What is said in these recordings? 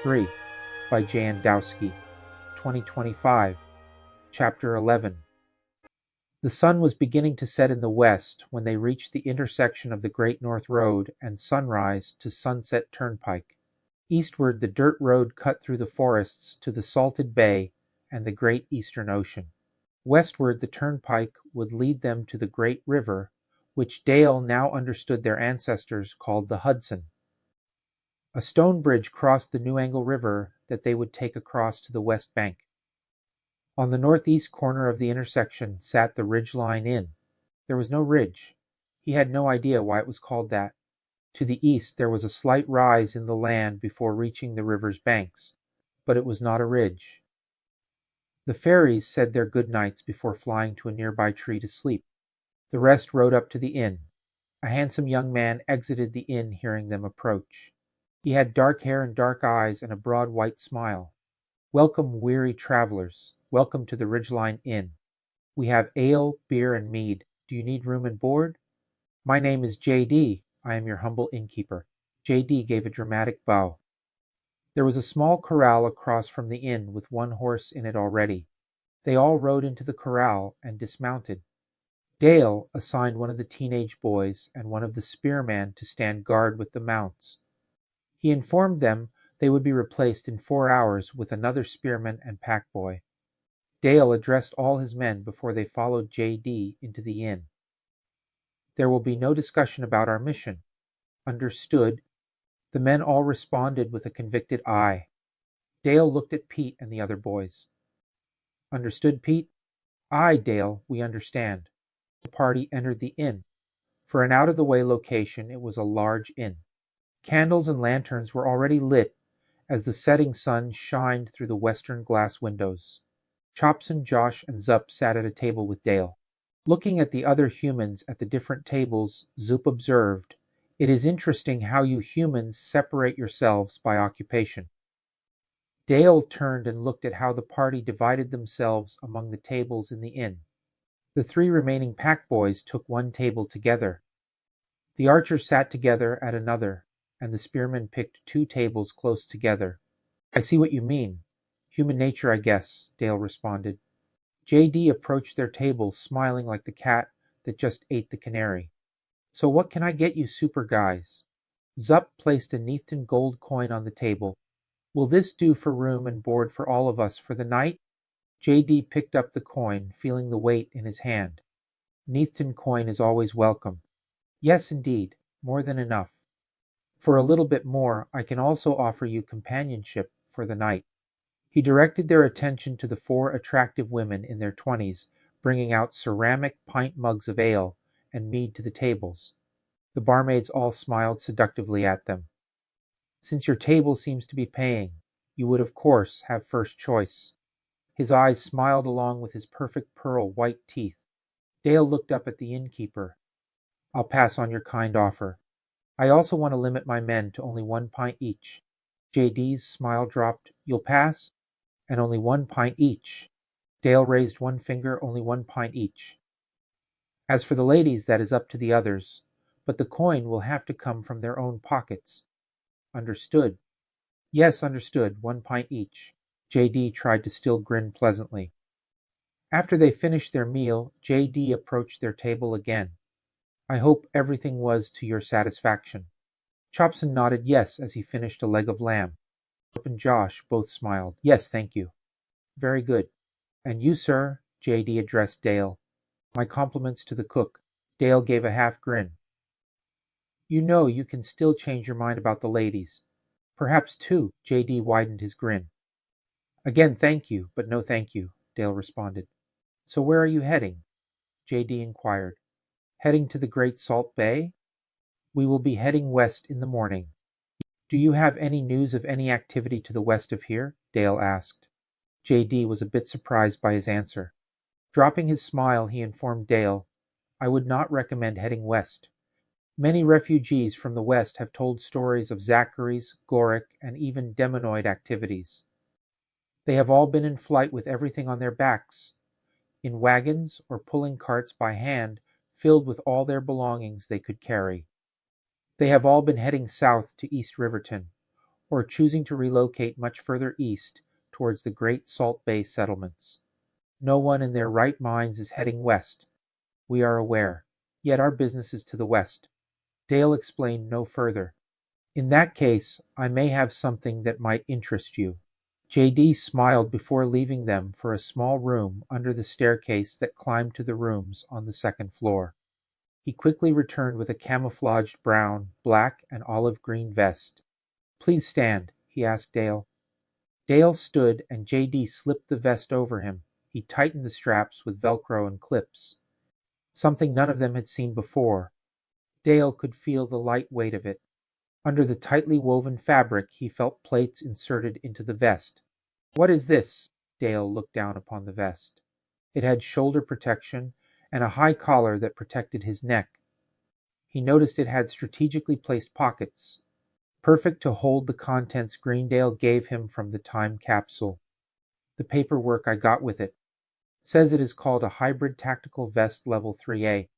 3 by Wdowski, 2025, Chapter 11. The sun was beginning to set in the west when they reached the intersection of the Great North Road and Sunrise to Sunset Turnpike. Eastward, the dirt road cut through the forests to the salted bay and the great Eastern Ocean. Westward, the turnpike would lead them to the great river, which Dale now understood their ancestors called the Hudson. A stone bridge crossed the New Angle River that they would take across to the west bank. On the northeast corner of the intersection sat the Ridgeline Inn. There was no ridge. He had no idea why it was called that. To the east there was a slight rise in the land before reaching the river's banks, but it was not a ridge. The fairies said their good nights before flying to a nearby tree to sleep. The rest rode up to the inn. A handsome young man exited the inn hearing them approach. He had dark hair and dark eyes and a broad white smile. "Welcome, weary travelers. Welcome to the Ridgeline Inn. We have ale, beer, and mead. Do you need room and board? My name is J.D. I am your humble innkeeper." J.D. gave a dramatic bow. There was a small corral across from the inn with one horse in it already. They all rode into the corral and dismounted. Dale assigned one of the teenage boys and one of the spearmen to stand guard with the mounts. He informed them they would be replaced in 4 hours with another spearman and pack boy. Dale addressed all his men before they followed J.D. into the inn. "There will be no discussion about our mission." "Understood." The men all responded with a convicted aye. Dale looked at Pete and the other boys. "Understood, Pete?" "Aye, Dale, we understand." The party entered the inn. For an out-of-the-way location, it was a large inn. Candles and lanterns were already lit as the setting sun shined through the western glass windows. Chopson, Josh, and Zup sat at a table with Dale. Looking at the other humans at the different tables, Zup observed, "It is interesting how you humans separate yourselves by occupation." Dale turned and looked at how the party divided themselves among the tables in the inn. The 3 remaining pack boys took one table together. The archers sat together at another, and the spearmen picked 2 tables close together. "I see what you mean. Human nature, I guess," Dale responded. J.D. approached their table, smiling like the cat that just ate the canary. "So what can I get you super guys?" Zup placed a Neathton gold coin on the table. "Will this do for room and board for all of us for the night?" J.D. picked up the coin, feeling the weight in his hand. "Neathton coin is always welcome." "Yes, indeed. More than enough. For a little bit more, I can also offer you companionship for the night." He directed their attention to the 4 attractive women in their 20s, bringing out ceramic pint mugs of ale and mead to the tables. The barmaids all smiled seductively at them. "Since your table seems to be paying, you would of course have first choice." His eyes smiled along with his perfect pearl white teeth. Dale looked up at the innkeeper. "I'll pass on your kind offer. I also want to limit my men to only 1 pint each." J.D.'s smile dropped. "You'll pass? And only 1 pint each." Dale raised one finger. "Only 1 pint each. As for the ladies, that is up to the others, but the coin will have to come from their own pockets." "Understood." "Yes, understood. 1 pint each." J.D. tried to still grin pleasantly. After they finished their meal, J.D. approached their table again. "I hope everything was to your satisfaction." Chopson nodded yes as he finished a leg of lamb. Zup and Josh both smiled. "Yes, thank you." "Very good. And you, sir?" J.D. addressed Dale. "My compliments to the cook." Dale gave a half grin. "You know you can still change your mind about the ladies." "Perhaps 2." J.D. widened his grin. "Again, thank you, but no thank you," Dale responded. "So where are you heading?" J.D. inquired. "Heading to the Great Salt Bay?" "We will be heading west in the morning." "Do you have any news of any activity to the west of here?" Dale asked. J.D. was a bit surprised by his answer. Dropping his smile, he informed Dale, "I would not recommend heading west. Many refugees from the west have told stories of Zachary's, Goric, and even demonoid activities. They have all been in flight with everything on their backs, in wagons or pulling carts by hand filled with all their belongings they could carry. They have all been heading south to East Riverton, or choosing to relocate much further east towards the Great Salt Bay settlements. No one in their right minds is heading west, we are aware, yet our business is to the west. Dale explained no further. In that case, I may have something that might interest you. JD smiled before leaving them for a small room under the staircase that climbed to the rooms on the second floor. He quickly returned with a camouflaged brown, black, and olive green vest. Please stand, he asked Dale. Dale stood and JD slipped the vest over him. He tightened the straps with Velcro and clips. Something none of them had seen before. Dale could feel the light weight of it. Under the tightly woven fabric, he felt plates inserted into the vest. What is this? Dale looked down upon the vest. It had shoulder protection and a high collar that protected his neck. He noticed it had strategically placed pockets, perfect to hold the contents Greendale gave him from the time capsule. The paperwork I got with it says it is called a Hybrid Tactical Vest Level 3A.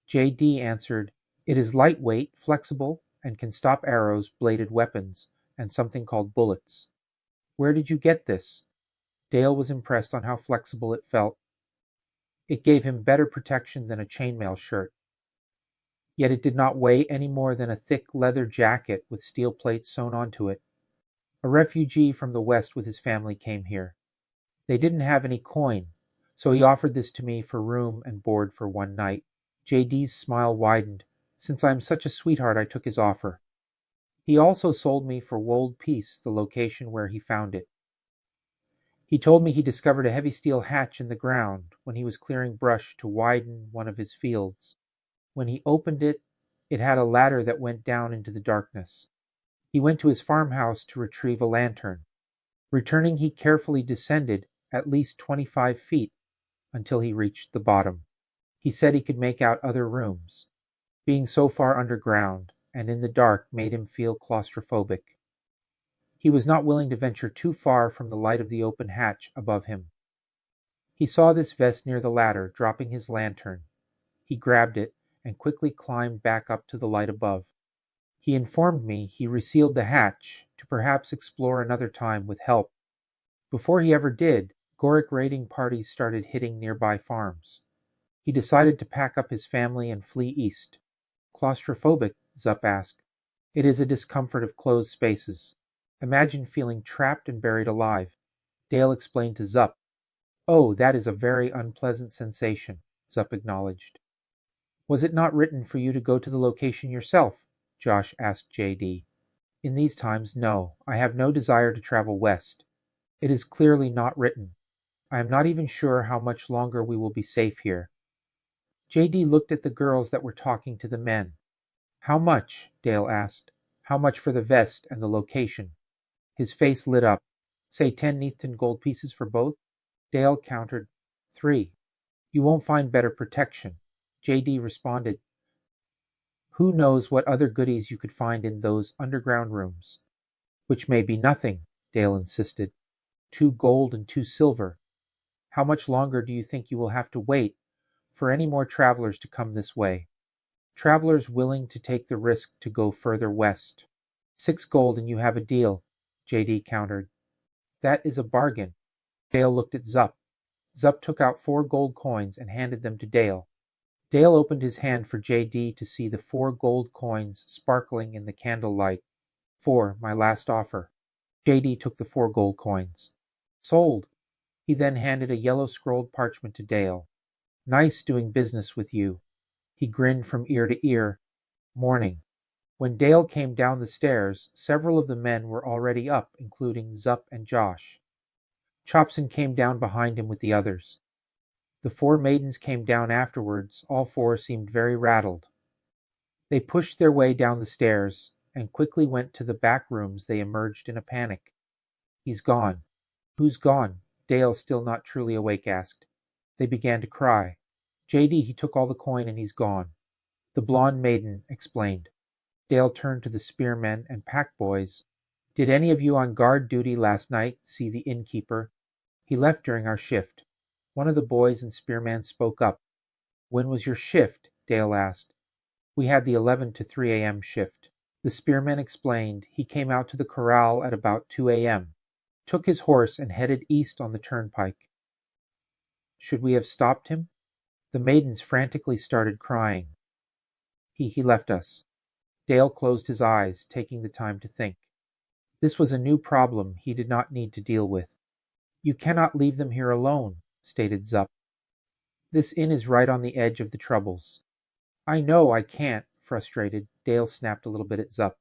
JD answered, it is lightweight, flexible, and can stop arrows, bladed weapons, and something called bullets. Where did you get this? Dale was impressed on how flexible it felt. It gave him better protection than a chainmail shirt. Yet it did not weigh any more than a thick leather jacket with steel plates sewn onto it. A refugee from the West with his family came here. They didn't have any coin, so he offered this to me for room and board for one night. JD's smile widened. Since I'm such a sweetheart, I took his offer. He also sold me for Wold Peace the location where he found it. He told me he discovered a heavy steel hatch in the ground when he was clearing brush to widen one of his fields. When he opened it, it had a ladder that went down into the darkness. He went to his farmhouse to retrieve a lantern. Returning, he carefully descended at least 25 feet until he reached the bottom. He said he could make out other rooms. Being so far underground and in the dark made him feel claustrophobic. He was not willing to venture too far from the light of the open hatch above him. He saw this vest near the ladder, dropping his lantern. He grabbed it and quickly climbed back up to the light above. He informed me he resealed the hatch to perhaps explore another time with help. Before he ever did, Goric raiding parties started hitting nearby farms. He decided to pack up his family and flee east. Claustrophobic? Zup asked. It is a discomfort of closed spaces. Imagine feeling trapped and buried alive. Dale explained to Zup. Oh, that is a very unpleasant sensation, Zup acknowledged. Was it not written for you to go to the location yourself? Josh asked JD. In these times, no. I have no desire to travel west. It is clearly not written. I am not even sure how much longer we will be safe here. JD looked at the girls that were talking to the men. How much? Dale asked. How much for the vest and the location? His face lit up. Say 10 Neathton gold pieces for both? Dale countered. 3. You won't find better protection. JD responded. Who knows what other goodies you could find in those underground rooms? Which may be nothing, Dale insisted. 2 gold and 2 silver. How much longer do you think you will have to wait for any more travelers to come this way? Travelers willing to take the risk to go further west. 6 gold and you have a deal, JD countered. That is a bargain. Dale looked at Zup. Zup took out 4 gold coins and handed them to Dale. Dale opened his hand for JD to see the 4 gold coins sparkling in the candlelight. 4, my last offer. JD took the 4 gold coins. Sold. He then handed a yellow scrolled parchment to Dale. Nice doing business with you. He grinned from ear to ear. Morning. When Dale came down the stairs, several of the men were already up, including Zup and Josh. Chopson came down behind him with the others. The 4 maidens came down afterwards. All 4 seemed very rattled. They pushed their way down the stairs and quickly went to the back rooms. They emerged in a panic. He's gone. Who's gone? Dale, still not truly awake, asked. They began to cry. JD, he took all the coin and he's gone. The blonde maiden explained. Dale turned to the spearmen and pack boys. Did any of you on guard duty last night see the innkeeper? He left during our shift. One of the boys and spearmen spoke up. When was your shift? Dale asked. We had the 11 to 3 a.m. shift. The spearman explained. He came out to the corral at about 2 a.m., took his horse, and headed east on the turnpike. Should we have stopped him? The maidens frantically started crying. He left us. Dale closed his eyes, taking the time to think. This was a new problem he did not need to deal with. You cannot leave them here alone, stated Zup. This inn is right on the edge of the troubles. I know I can't, frustrated. Dale snapped a little bit at Zup,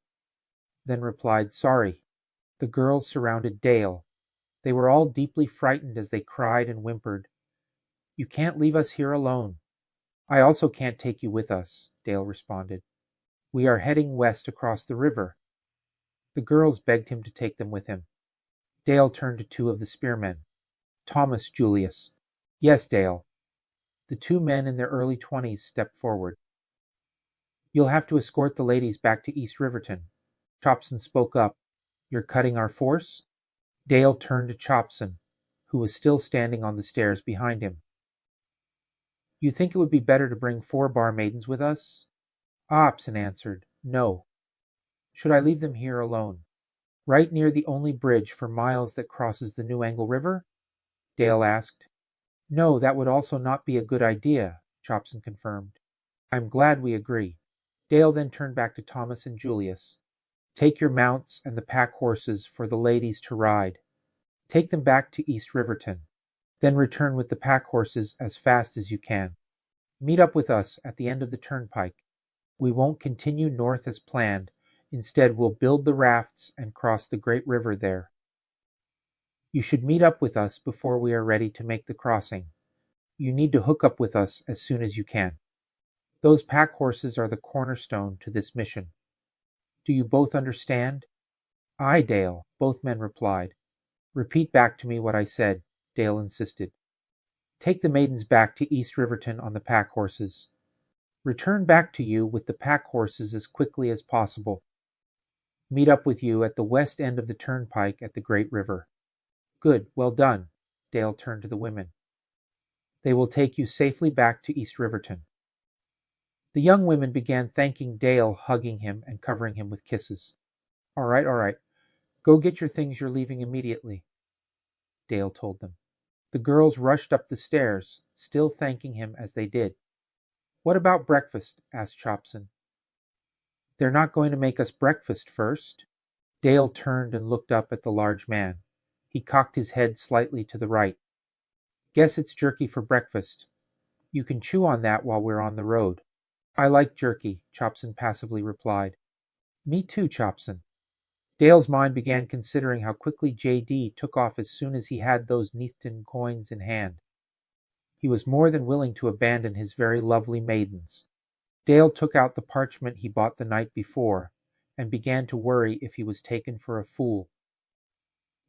then replied, Sorry. The girls surrounded Dale. They were all deeply frightened as they cried and whimpered. You can't leave us here alone. I also can't take you with us, Dale responded. We are heading west across the river. The girls begged him to take them with him. Dale turned to two of the spearmen. Thomas, Julius. Yes, Dale. The two men in their early 20s stepped forward. You'll have to escort the ladies back to East Riverton. Chopson spoke up. You're cutting our force? Dale turned to Chopson, who was still standing on the stairs behind him. You think it would be better to bring 4 barmaidens with us? Opson answered, No. Should I leave them here alone? Right near the only bridge for miles that crosses the New Angle River? Dale asked. No, that would also not be a good idea, Chopson confirmed. I'm glad we agree. Dale then turned back to Thomas and Julius. Take your mounts and the pack horses for the ladies to ride. Take them back to East Riverton. Then return with the pack horses as fast as you can. Meet up with us at the end of the turnpike. We won't continue north as planned. Instead, we'll build the rafts and cross the great river there. You should meet up with us before we are ready to make the crossing. You need to hook up with us as soon as you can. Those pack horses are the cornerstone to this mission. Do you both understand? Aye, Dale, both men replied. Repeat back to me what I said, Dale insisted. Take the maidens back to East Riverton on the pack horses. Return back to you with the pack horses as quickly as possible. Meet up with you at the west end of the turnpike at the Great River. Good, well done. Dale turned to the women. They will take you safely back to East Riverton. The young women began thanking Dale, hugging him and covering him with kisses. All right. Go get your things, you're leaving immediately, Dale told them. The girls rushed up the stairs, still thanking him as they did. What about breakfast? Asked Chopson. They're not going to make us breakfast first. Dale turned and looked up at the large man. He cocked his head slightly to the right. Guess it's jerky for breakfast. You can chew on that while we're on the road. I like jerky, Chopson passively replied. Me too, Chopson. Dale's mind began considering how quickly J.D. took off as soon as he had those Neathton coins in hand. He was more than willing to abandon his very lovely maidens. Dale took out the parchment he bought the night before and began to worry if he was taken for a fool.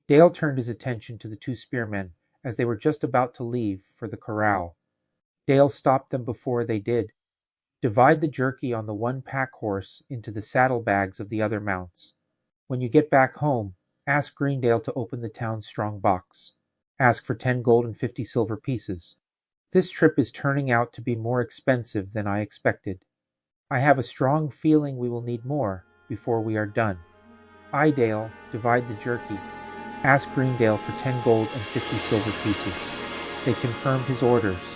Dale turned his attention to the two spearmen as they were just about to leave for the corral. Dale stopped them before they did. Divide the jerky on the one pack horse into the saddlebags of the other mounts. When you get back home, ask Greendale to open the town's strong box. Ask for 10 gold and 50 silver pieces. This trip is turning out to be more expensive than I expected. I have a strong feeling we will need more before we are done. I, Dale, divide the jerky. Ask Greendale for 10 gold and 50 silver pieces. They confirmed his orders